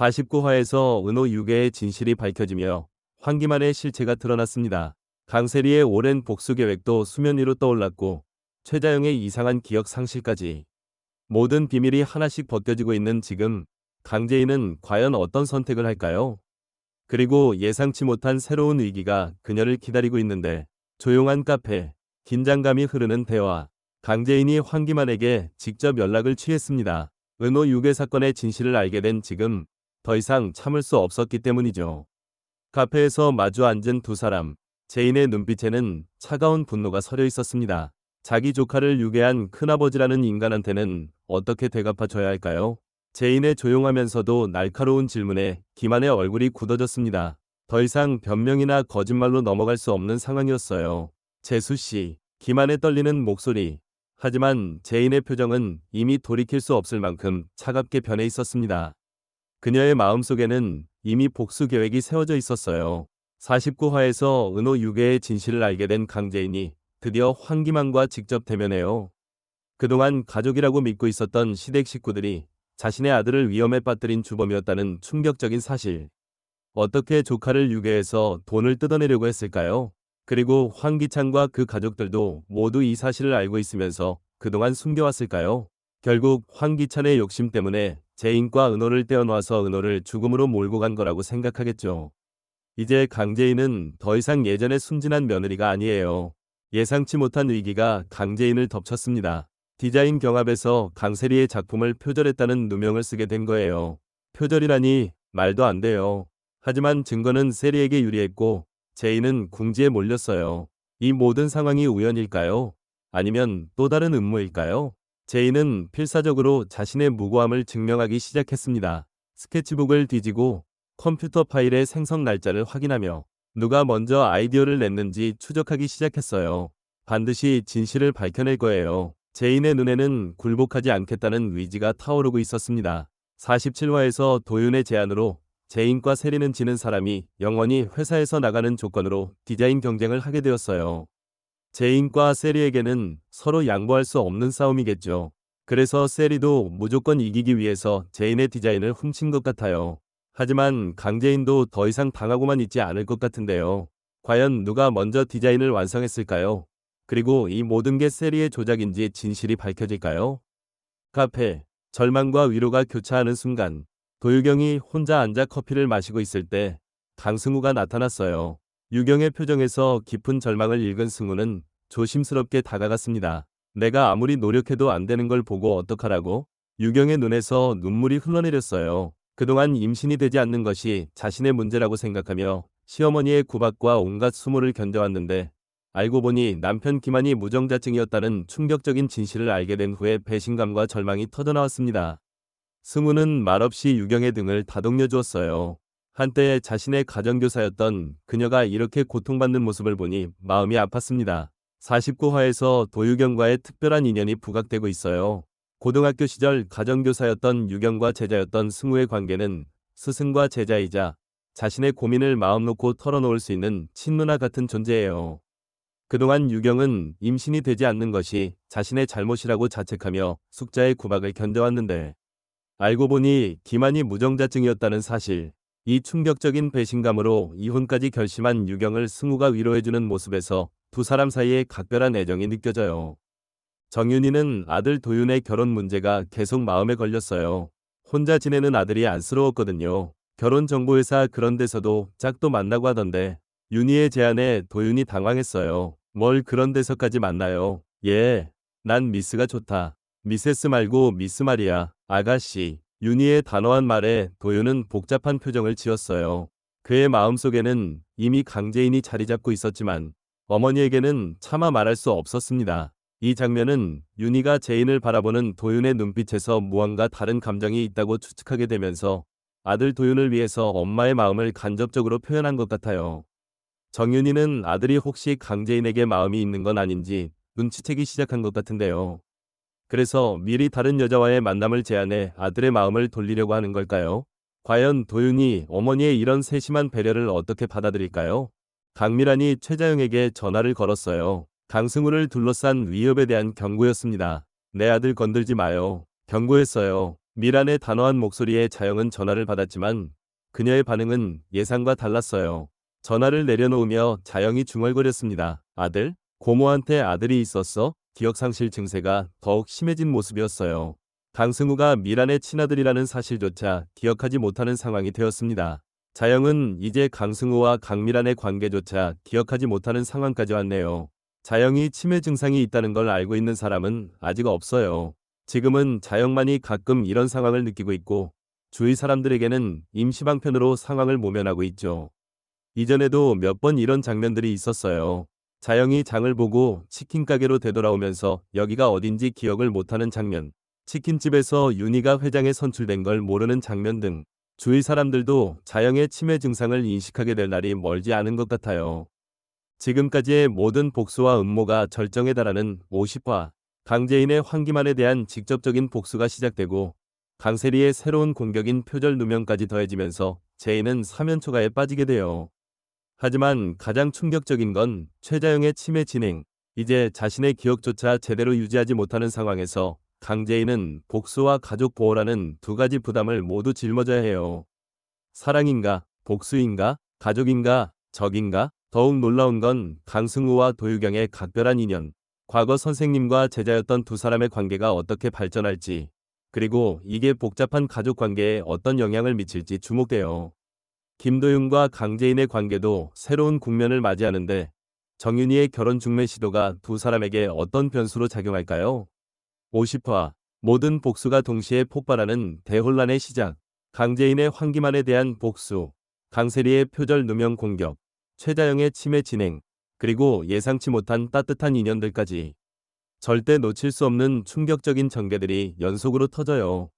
49화에서 은호 유괴의 진실이 밝혀지며 환기만의 실체가 드러났습니다. 강세리의 오랜 복수 계획도 수면 위로 떠올랐고 최자영의 이상한 기억 상실까지 모든 비밀이 하나씩 벗겨지고 있는 지금 강재인은 과연 어떤 선택을 할까요? 그리고 예상치 못한 새로운 위기가 그녀를 기다리고 있는데 조용한 카페, 긴장감이 흐르는 대화, 강재인이 환기만에게 직접 연락을 취했습니다. 은호 유괴 사건의 진실을 알게 된 지금 더 이상 참을 수 없었기 때문이죠. 카페에서 마주 앉은 두 사람, 제인의 눈빛에는 차가운 분노가 서려 있었습니다. 자기 조카를 유괴한 큰아버지라는 인간한테는 어떻게 되갚아줘야 할까요? 제인의 조용하면서도 날카로운 질문에 김한의 얼굴이 굳어졌습니다. 더 이상 변명이나 거짓말로 넘어갈 수 없는 상황이었어요. 재수씨, 김한의 떨리는 목소리. 하지만 제인의 표정은 이미 돌이킬 수 없을 만큼 차갑게 변해 있었습니다. 그녀의 마음속에는 이미 복수 계획이 세워져 있었어요. 49화에서 은호 유괴의 진실을 알게 된 강재인이 드디어 환기만과 직접 대면해요. 그동안 가족이라고 믿고 있었던 시댁 식구들이 자신의 아들을 위험에 빠뜨린 주범이었다는 충격적인 사실. 어떻게 조카를 유괴해서 돈을 뜯어내려고 했을까요? 그리고 황기찬과 그 가족들도 모두 이 사실을 알고 있으면서 그동안 숨겨왔을까요? 결국 황기찬의 욕심 때문에 제인과 은호를 떼어놓아서 은호를 죽음으로 몰고 간 거라고 생각하겠죠. 이제 강재인은 더 이상 예전의 순진한 며느리가 아니에요. 예상치 못한 위기가 강재인을 덮쳤습니다. 디자인 경합에서 강세리의 작품을 표절했다는 누명을 쓰게 된 거예요. 표절이라니 말도 안 돼요. 하지만 증거는 세리에게 유리했고 제인은 궁지에 몰렸어요. 이 모든 상황이 우연일까요? 아니면 또 다른 음모일까요? 제인은 필사적으로 자신의 무고함을 증명하기 시작했습니다. 스케치북을 뒤지고 컴퓨터 파일의 생성 날짜를 확인하며 누가 먼저 아이디어를 냈는지 추적하기 시작했어요. 반드시 진실을 밝혀낼 거예요. 제인의 눈에는 굴복하지 않겠다는 의지가 타오르고 있었습니다. 47화에서 도윤의 제안으로 제인과 세리는 지는 사람이 영원히 회사에서 나가는 조건으로 디자인 경쟁을 하게 되었어요. 제인과 세리에게는 서로 양보할 수 없는 싸움이겠죠. 그래서 세리도 무조건 이기기 위해서 제인의 디자인을 훔친 것 같아요. 하지만 강재인도 더 이상 당하고만 있지 않을 것 같은데요. 과연 누가 먼저 디자인을 완성했을까요? 그리고 이 모든 게 세리의 조작인지 진실이 밝혀질까요? 카페, 절망과 위로가 교차하는 순간 도유경이 혼자 앉아 커피를 마시고 있을 때 강승우가 나타났어요. 유경의 표정에서 깊은 절망을 읽은 승우는 조심스럽게 다가갔습니다. 내가 아무리 노력해도 안 되는 걸 보고 어떡하라고? 유경의 눈에서 눈물이 흘러내렸어요. 그동안 임신이 되지 않는 것이 자신의 문제라고 생각하며 시어머니의 구박과 온갖 수모를 견뎌왔는데 알고 보니 남편 김한이 무정자증이었다는 충격적인 진실을 알게 된 후에 배신감과 절망이 터져나왔습니다. 승우는 말없이 유경의 등을 다독여 주었어요. 한때 자신의 가정교사였던 그녀가 이렇게 고통받는 모습을 보니 마음이 아팠습니다. 49화에서 도유경과의 특별한 인연이 부각되고 있어요. 고등학교 시절 가정교사였던 유경과 제자였던 승우의 관계는 스승과 제자이자 자신의 고민을 마음 놓고 털어놓을 수 있는 친누나 같은 존재예요. 그동안 유경은 임신이 되지 않는 것이 자신의 잘못이라고 자책하며 숙자의 구박을 견뎌왔는데 알고 보니 김한이 무정자증이었다는 사실, 이 충격적인 배신감으로 이혼까지 결심한 유경을 승우가 위로해주는 모습에서 두 사람 사이에 각별한 애정이 느껴져요. 정윤이는 아들 도윤의 결혼 문제가 계속 마음에 걸렸어요. 혼자 지내는 아들이 안쓰러웠거든요. 결혼정보회사 그런 데서도 짝도 만나고 하던데 윤희의 제안에 도윤이 당황했어요. 뭘 그런 데서까지 만나요? 예, 난 미스가 좋다. 미세스 말고 미스 말이야. 아가씨. 윤희의 단호한 말에 도윤은 복잡한 표정을 지었어요. 그의 마음속에는 이미 강재인이 자리 잡고 있었지만 어머니에게는 차마 말할 수 없었습니다. 이 장면은 윤희가 제인을 바라보는 도윤의 눈빛에서 무언가 다른 감정이 있다고 추측하게 되면서 아들 도윤을 위해서 엄마의 마음을 간접적으로 표현한 것 같아요. 정윤희는 아들이 혹시 강재인에게 마음이 있는 건 아닌지 눈치채기 시작한 것 같은데요. 그래서 미리 다른 여자와의 만남을 제안해 아들의 마음을 돌리려고 하는 걸까요? 과연 도윤이 어머니의 이런 세심한 배려를 어떻게 받아들일까요? 강미란이 최자영에게 전화를 걸었어요. 강승우를 둘러싼 위협에 대한 경고였습니다. 내 아들 건들지 마요. 경고했어요. 미란의 단호한 목소리에 자영은 전화를 받았지만 그녀의 반응은 예상과 달랐어요. 전화를 내려놓으며 자영이 중얼거렸습니다. 아들? 고모한테 아들이 있었어? 기억상실 증세가 더욱 심해진 모습이었어요. 강승우가 미란의 친아들이라는 사실조차 기억하지 못하는 상황이 되었습니다. 자영은 이제 강승우와 강미란의 관계조차 기억하지 못하는 상황까지 왔네요. 자영이 치매 증상이 있다는 걸 알고 있는 사람은 아직 없어요. 지금은 자영만이 가끔 이런 상황을 느끼고 있고 주위 사람들에게는 임시방편으로 상황을 모면하고 있죠. 이전에도 몇 번 이런 장면들이 있었어요. 자영이 장을 보고 치킨 가게로 되돌아오면서 여기가 어딘지 기억을 못하는 장면, 치킨집에서 윤희가 회장에 선출된 걸 모르는 장면 등 주위 사람들도 자영의 치매 증상을 인식하게 될 날이 멀지 않은 것 같아요. 지금까지의 모든 복수와 음모가 절정에 달하는 50화, 강재인의 환기만에 대한 직접적인 복수가 시작되고 강세리의 새로운 공격인 표절 누명까지 더해지면서 재인은 사면초가에 빠지게 돼요. 하지만 가장 충격적인 건 최자영의 치매 진행, 이제 자신의 기억조차 제대로 유지하지 못하는 상황에서 강재인은 복수와 가족 보호라는 두 가지 부담을 모두 짊어져야 해요. 사랑인가, 복수인가, 가족인가, 적인가? 더욱 놀라운 건 강승우와 도유경의 각별한 인연, 과거 선생님과 제자였던 두 사람의 관계가 어떻게 발전할지, 그리고 이게 복잡한 가족 관계에 어떤 영향을 미칠지 주목돼요. 김도윤과 강재인의 관계도 새로운 국면을 맞이하는데 정윤희의 결혼 중매 시도가 두 사람에게 어떤 변수로 작용할까요? 50화 모든 복수가 동시에 폭발하는 대혼란의 시작. 강재인의 환기만에 대한 복수, 강세리의 표절 누명 공격, 최자영의 치매 진행, 그리고 예상치 못한 따뜻한 인연들까지 절대 놓칠 수 없는 충격적인 전개들이 연속으로 터져요.